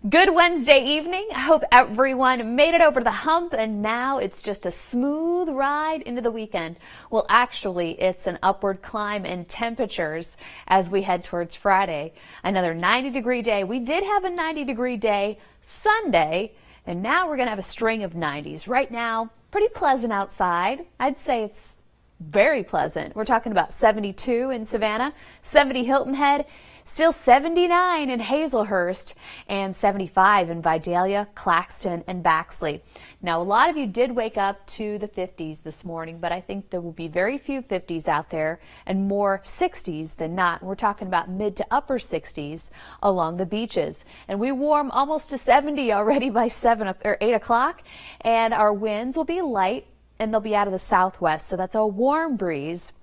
Good Wednesday evening. I hope everyone made it over the hump and now it's just a smooth ride into the weekend. Well, actually, it's an upward climb in temperatures as we head towards Friday. Another 90-degree day. We did have a 90-degree day Sunday, and now we're going to have a string of 90s. Right now, pretty pleasant outside. I'd say it's very pleasant. We're talking about 72 in Savannah, 70 Hilton Head, still 79 in Hazelhurst, and 75 in Vidalia, Claxton, and Baxley. Now, a lot of you did wake up to the 50s this morning, but I think there will be very few 50s out there and more 60s than not. We're talking about mid to upper 60s along the beaches. And we warm almost to 70 already by 8 o'clock, and our winds will be light and they'll be out of the southwest, so that's a warm breeze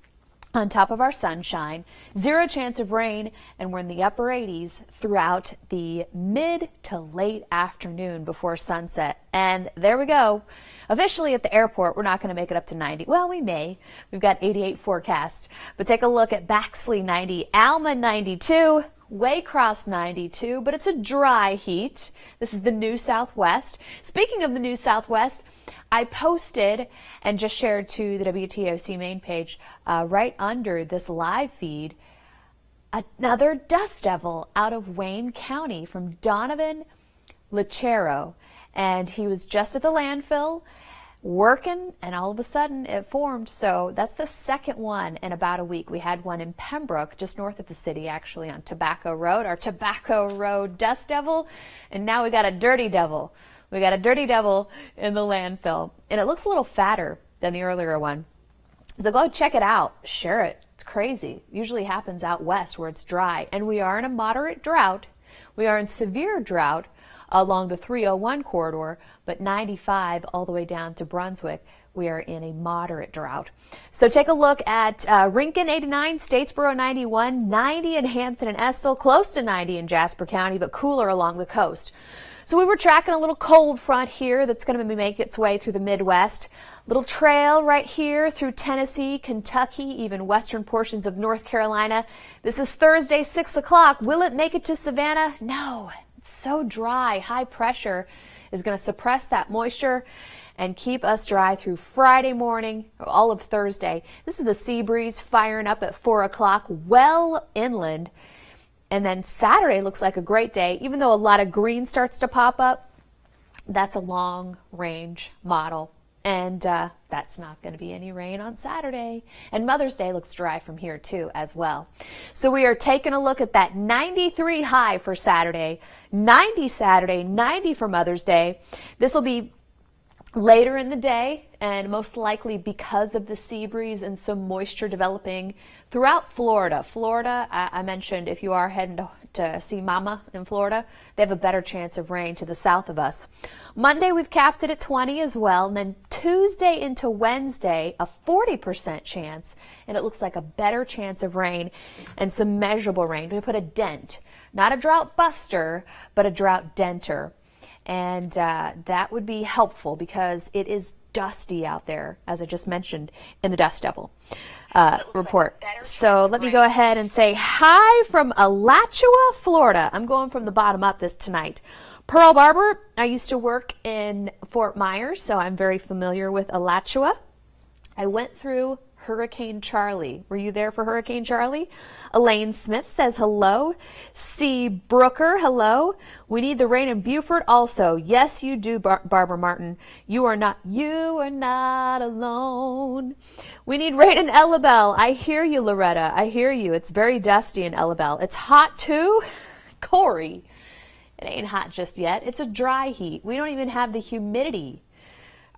on top of our sunshine. Zero chance of rain, and we're in the upper 80s throughout the mid to late afternoon before sunset. And there we go. Officially at the airport, we're not going to make it up to 90. Well, we may. We've got 88 forecast. But take a look at Baxley 90, Alma 92, Waycross 92, but it's a dry heat. This is the New Southwest. Speaking of the New Southwest, I posted and just shared to the WTOC main page right under this live feed another dust devil out of Wayne County from Donovan Lachero. And he was just at the landfill working, and all of a sudden it formed. So that's the second one in about a week. We had one in Pembroke, just north of the city, actually, on Tobacco Road, our Tobacco Road dust devil. And now we got a dirty devil. We got a dirty devil in the landfill, and it looks a little fatter than the earlier one. So go check it out. Share it. It's crazy. Usually happens out west where it's dry, and we are in a moderate drought. We are in severe drought along the 301 corridor, but 95 all the way down to Brunswick, we are in a moderate drought. So take a look at Rincon 89, Statesboro 91, 90 in Hampton and Estill, close to 90 in Jasper County, but cooler along the coast. So we were tracking a little cold front here that's going to make its way through the Midwest. Little trail right here through Tennessee, Kentucky, even western portions of North Carolina. This is Thursday, 6 o'clock. Will it make it to Savannah? No. It's so dry. High pressure is going to suppress that moisture and keep us dry through Friday morning, all of Thursday. This is the sea breeze firing up at 4 o'clock, well inland. And then Saturday looks like a great day, even though a lot of green starts to pop up. That's a long range model, and that's not going to be any rain on Saturday. And Mother's Day looks dry from here too as well. So we are taking a look at that 93 high for Saturday, 90 Saturday, 90 for Mother's Day. This will be later in the day, and most likely because of the sea breeze and some moisture developing throughout Florida. Florida, I mentioned, if you are heading to see Mama in Florida, they have a better chance of rain to the south of us. Monday, we've capped it at 20 as well. And then Tuesday into Wednesday, a 40% chance, and it looks like a better chance of rain and some measurable rain. We put a dent, not a drought buster, but a drought denter. And that would be helpful because it is dusty out there, as I just mentioned in the Dust Devil report. So let me go ahead and say hi from Alachua, Florida. I'm going from the bottom up this tonight. Pearl Barber, I used to work in Fort Myers, so I'm very familiar with Alachua. I went through Hurricane Charlie. Were you there for Hurricane Charlie? Elaine Smith says hello. C. Brooker, hello. We need the rain in Beaufort also. Yes, you do, Barbara Martin. You are not alone. We need rain in Ellabelle. I hear you, Loretta. I hear you. It's very dusty in Ellabelle. It's hot too? Corey, it ain't hot just yet. It's a dry heat. We don't even have the humidity.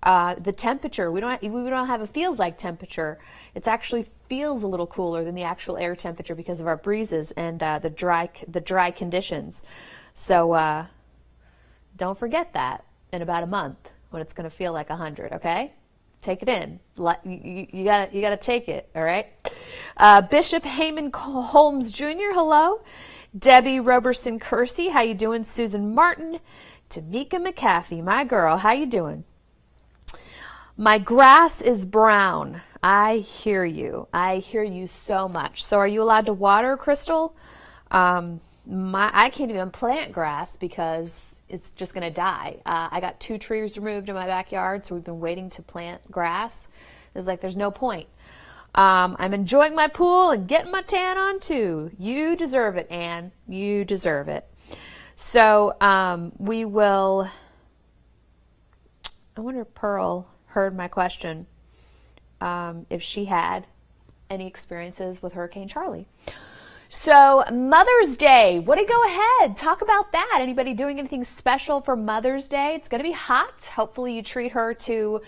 The temperature, we don't have a feels like temperature. It actually feels a little cooler than the actual air temperature because of our breezes and the dry conditions. So don't forget that in about a month when it's going to feel like 100. Okay, take it in. You gotta take it. All right. Bishop Heyman Holmes Jr. Hello. Debbie Roberson Kersey, how you doing? Susan Martin, Tamika McAfee, my girl, how you doing? My grass is brown. I hear you. I hear you so much. So are you allowed to water, Crystal? I can't even plant grass because it's just going to die. I got 2 trees removed in my backyard, so we've been waiting to plant grass. It's like there's no point. I'm enjoying my pool and getting my tan on too. You deserve it, Anne. You deserve it. So we will. I wonder if Pearl heard my question. If she had any experiences with Hurricane Charlie. So Mother's Day, what do you go ahead? Talk about that. Anybody doing anything special for Mother's Day? It's going to be hot. Hopefully you treat her to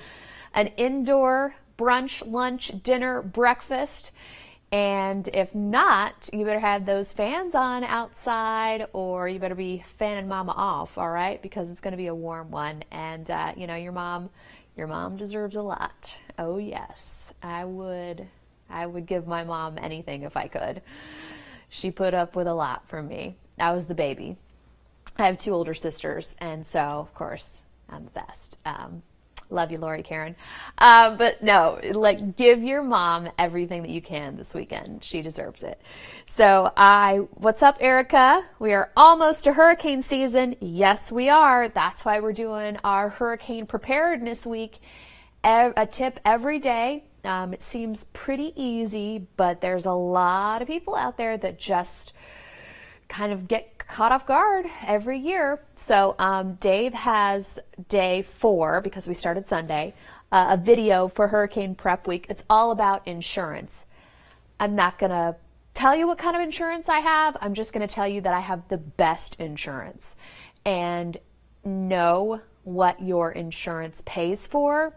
an indoor brunch, lunch, dinner, breakfast. And if not, you better have those fans on outside, or you better be fanning mama off, all right? Because it's going to be a warm one. And, you know, your mom deserves a lot. Oh, yes. I would give my mom anything if I could. She put up with a lot from me. I was the baby. I have 2 older sisters, and so, of course, I'm the best. Love you, Lori Karen. But no, like, give your mom everything that you can this weekend. She deserves it. So what's up, Erica? We are almost to hurricane season. Yes, we are. That's why we're doing our hurricane preparedness week. A tip every day. It seems pretty easy, but there's a lot of people out there that just kind of get caught off guard every year. So Dave has day 4, because we started Sunday, a video for Hurricane Prep Week. It's all about insurance. I'm not going to tell you what kind of insurance I have. I'm just going to tell you that I have the best insurance. And know what your insurance pays for.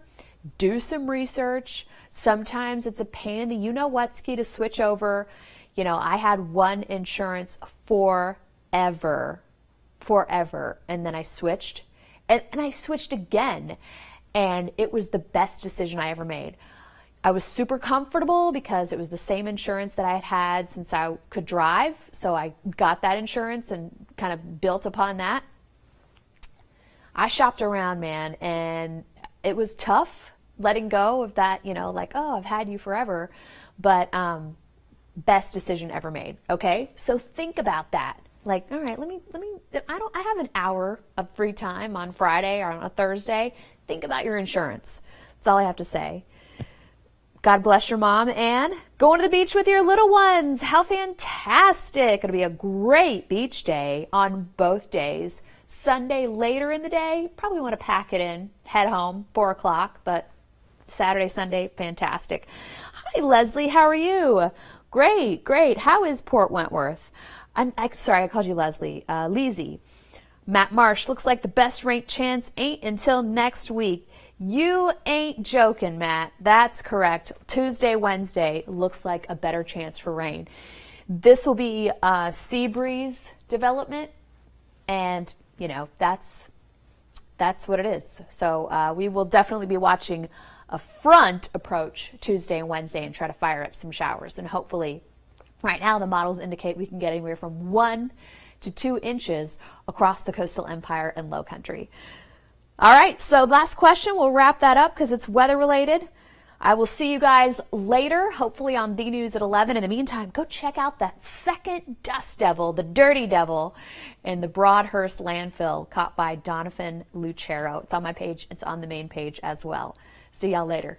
Do some research. Sometimes it's a pain in the you-know-what-ski to switch over. You know, I had one insurance forever, and then I switched, and I switched again, and it was the best decision I ever made. I was super comfortable because it was the same insurance that I had had since I could drive, so I got that insurance and kind of built upon that. I shopped around, man, and it was tough letting go of that, you know, like, oh, I've had you forever, but best decision ever made. Okay, so think about that. Like, all right, I have an hour of free time on Friday or on a Thursday. Think about your insurance. That's all I have to say. God bless your mom, Anne. Going to the beach with your little ones. How fantastic. It'll be a great beach day on both days. Sunday later in the day, probably want to pack it in, head home, 4 o'clock, but Saturday, Sunday, fantastic. Hi, Leslie. How are you? Great, great. How is Port Wentworth? I'm sorry, I called you Leslie. Leezy. Matt Marsh, looks like the best rain chance ain't until next week. You ain't joking, Matt. That's correct. Tuesday, Wednesday looks like a better chance for rain. This will be sea breeze development, and, you know, that's what it is. So we will definitely be watching a front approach Tuesday and Wednesday and try to fire up some showers. And hopefully, right now the models indicate we can get anywhere from 1 to 2 inches across the coastal empire and low country. All right, so last question. We'll wrap that up because it's weather related. I will see you guys later, hopefully on the news at 11. In the meantime, go check out that second dust devil, the dirty devil, in the Broadhurst landfill caught by Donovan Lucero. It's on my page. It's on the main page as well. See y'all later.